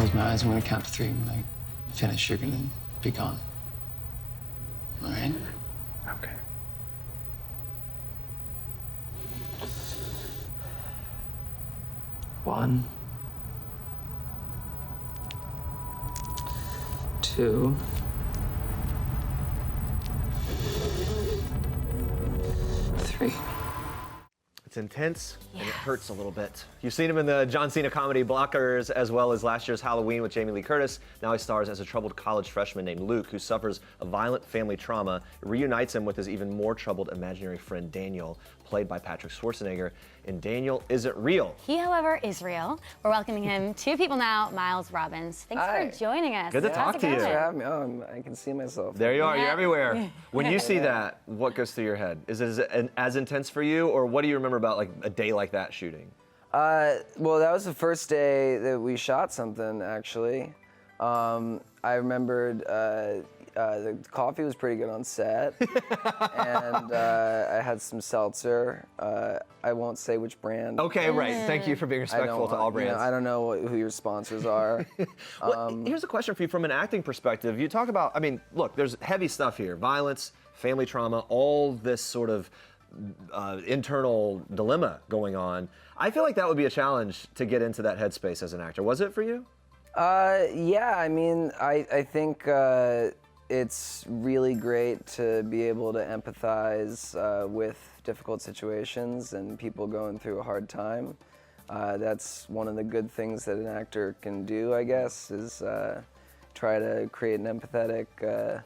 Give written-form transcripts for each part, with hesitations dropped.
close my eyes, I'm gonna count to 3. When I finish, you're gonna be gone. All right? Okay. One, 2, 3. It's intense, and it hurts a little bit. You've seen him in the John Cena comedy Blockers, as well as last year's Halloween with Jamie Lee Curtis. Now he stars as a troubled college freshman named Luke, who suffers a violent family trauma. It reunites him with his even more troubled imaginary friend Daniel, played by Patrick Schwarzenegger. And Daniel isn't real. He, however, is real. We're welcoming him to People Now, Miles Robbins. Thanks for joining us. Good to talk to you. Thanks for having me on. I can see myself. There you are, you're everywhere. When you see that, what goes through your head? Is it as intense for you, or what do you remember about like a day like that shooting? Well, that was the first day that we shot something, actually. I remembered the coffee was pretty good on set, and I had some seltzer. I won't say which brand. Okay, right. Thank you for being respectful to all brands. I don't know who your sponsors are. Well, here's a question for you from an acting perspective. You talk about, I mean, look, there's heavy stuff here. Violence, family trauma, all this sort of internal dilemma going on. I feel like that would be a challenge to get into that headspace as an actor. Was it for you? Yeah, I mean, I think it's really great to be able to empathize with difficult situations and people going through a hard time. That's one of the good things that an actor can do, I guess, is try to create an empathetic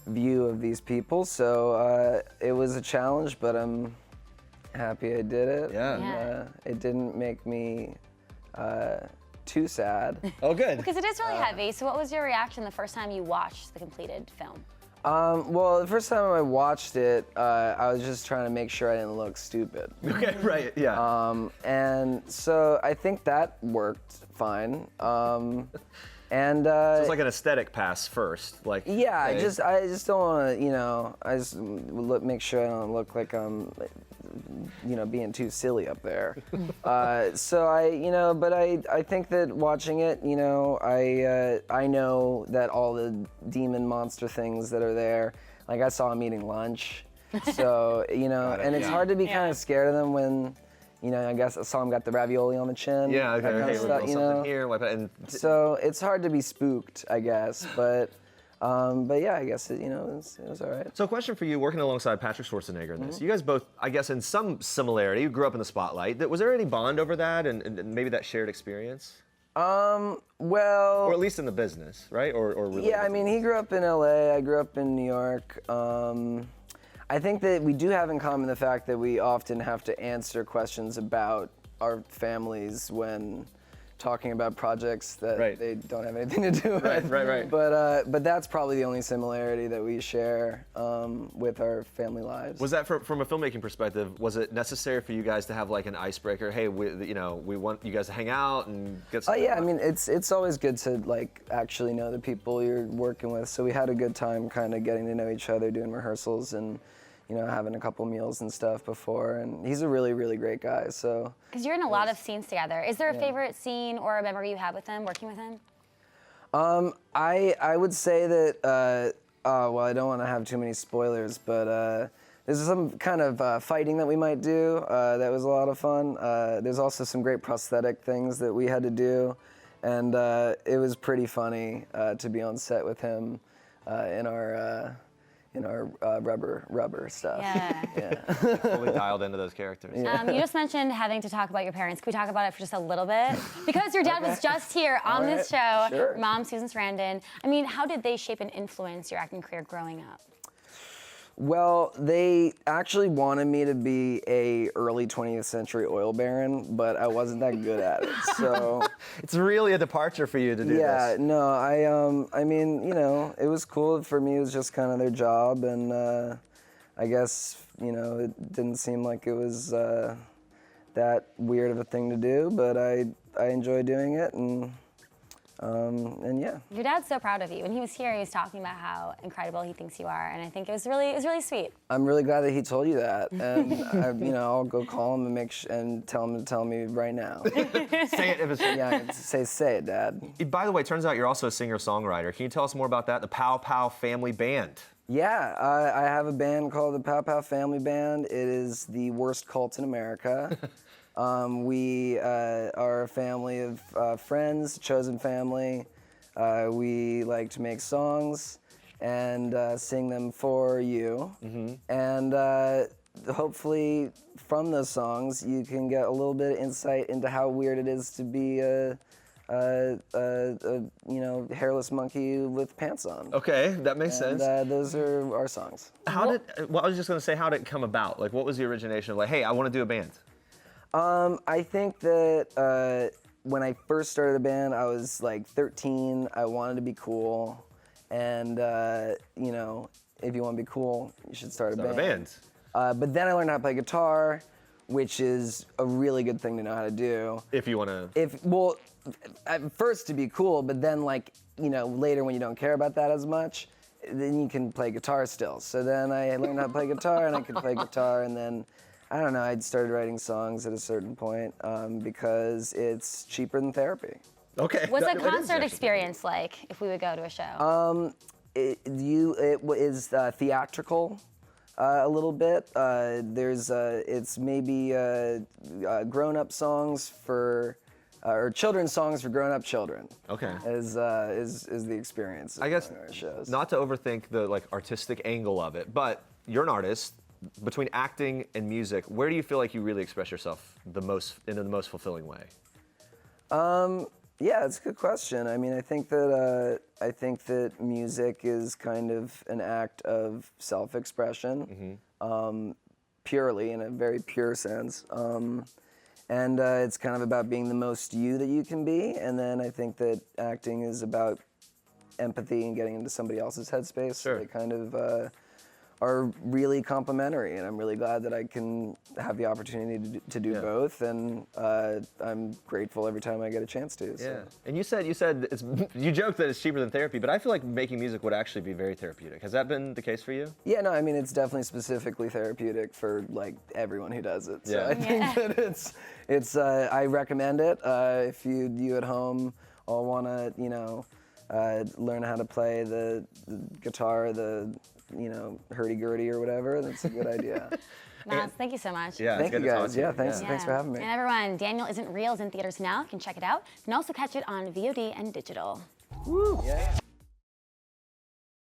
view of these people. So it was a challenge, but I'm happy I did it. Yeah. And, it didn't make me too sad. Oh, good. Because it is really heavy. So what was your reaction the first time you watched the completed film? Well, the first time I watched it, I was just trying to make sure I didn't look stupid. Okay, right, yeah. And so I think that worked fine. And So it's like an aesthetic pass first, like. yeah, hey. I just don't want to, you know, I just make sure I don't look like I'm, you know, being too silly up there. So but I think that watching it, you know, I know that all the demon monster things that are there, like I saw him eating lunch. So, you know, and it's hard to be kind of scared of them when, you know, I guess I saw him got the ravioli on the chin. Yeah, okay, that kind of stuff, you know? here, and So it's hard to be spooked, I guess, but yeah, I guess it was all right. So a question for you, working alongside Patrick Schwarzenegger in this, you guys both, I guess in some similarity, you grew up in the spotlight. Was there any bond over that and maybe that shared experience? Well... Or at least in the business, right? Or really yeah, I mean, he grew up in LA, I grew up in New York. I think that we do have in common the fact that we often have to answer questions about our families when talking about projects that they don't have anything to do with. Right. But that's probably the only similarity that we share with our family lives. Was that from a filmmaking perspective? Was it necessary for you guys to have like an icebreaker? Hey, we want you guys to hang out and get some. Yeah, I mean, it's always good to like actually know the people you're working with. So we had a good time kind of getting to know each other, doing rehearsals and, you know, having a couple meals and stuff before, and he's a really, really great guy, so. Because you're in a lot of scenes together. Is there a favorite scene or a memory you have with him, working with him? I would say that, well, I don't want to have too many spoilers, but there's some kind of fighting that we might do that was a lot of fun. There's also some great prosthetic things that we had to do, and it was pretty funny to be on set with him in our rubber stuff. Yeah. Fully dialed into those characters. You just mentioned having to talk about your parents. Can we talk about it for just a little bit? Because your dad was just here on this show. Sure. Mom, Susan Sarandon. I mean, how did they shape and influence your acting career growing up? Well, they actually wanted me to be a early 20th century oil baron, but I wasn't that good at it. So It's really a departure for you to do yeah, this. no, I mean, you know, it was cool for me. It was just kind of their job, and I guess, you know, it didn't seem like it was that weird of a thing to do, but I enjoy doing it, and And yeah. Your dad's so proud of you. When he was here, he was talking about how incredible he thinks you are, and I think it was really sweet. I'm really glad that he told you that, and I'll go call him and tell him to tell me right now. Say it if it's Yeah, say it, Dad. By the way, turns out you're also a singer-songwriter. Can you tell us more about that? The Pow Pow Family Band. Yeah, I have a band called the Pow Pow Family Band. It is the worst cult in America. We are a family of friends, chosen family. We like to make songs and sing them for you. And hopefully from those songs you can get a little bit of insight into how weird it is to be a hairless monkey with pants on. Okay, that makes sense. Those are our songs. Well, I was just gonna say, how did it come about? Like, what was the origination of, like, hey, I want to do a band? I think that when I first started a band, I was like 13. I wanted to be cool, and if you want to be cool, you should start a band. But then I learned how to play guitar, which is a really good thing to know how to do. If you want to. Well, at first to be cool, but then later when you don't care about that as much, then you can play guitar still. So then I learned how to play guitar, and I could play guitar, and then I don't know, I'd started writing songs at a certain point because it's cheaper than therapy. Okay. What's the concert experience like if we would go to a show? It is theatrical a little bit. It's maybe grown-up songs or children's songs for grown-up children. Okay. Is the experience. I guess our shows. Not to overthink the artistic angle of it, but you're an artist. Between acting and music, where do you feel like you really express yourself in the most fulfilling way? Yeah, it's a good question. I mean, I think that music is kind of an act of self-expression, purely, in a very pure sense. And it's kind of about being the most you that you can be. And then I think that acting is about empathy and getting into somebody else's headspace. Sure. So they kind of are really complementary, and I'm really glad that I can have the opportunity to do both, and I'm grateful every time I get a chance to. So. Yeah, and you said you joked that it's cheaper than therapy, but I feel like making music would actually be very therapeutic. Has that been the case for you? Yeah, no, I mean it's definitely specifically therapeutic for like everyone who does it. So Yeah. I think that it's I recommend it if you at home all want to learn how to play the guitar, the hurdy-gurdy or whatever, that's a good idea. Miles, thank you so much. Yeah, Thank you guys. Yeah, thanks for having me. And everyone, Daniel Isn't Real is in theaters now. You can check it out. You can also catch it on VOD and digital. Woo! Yeah.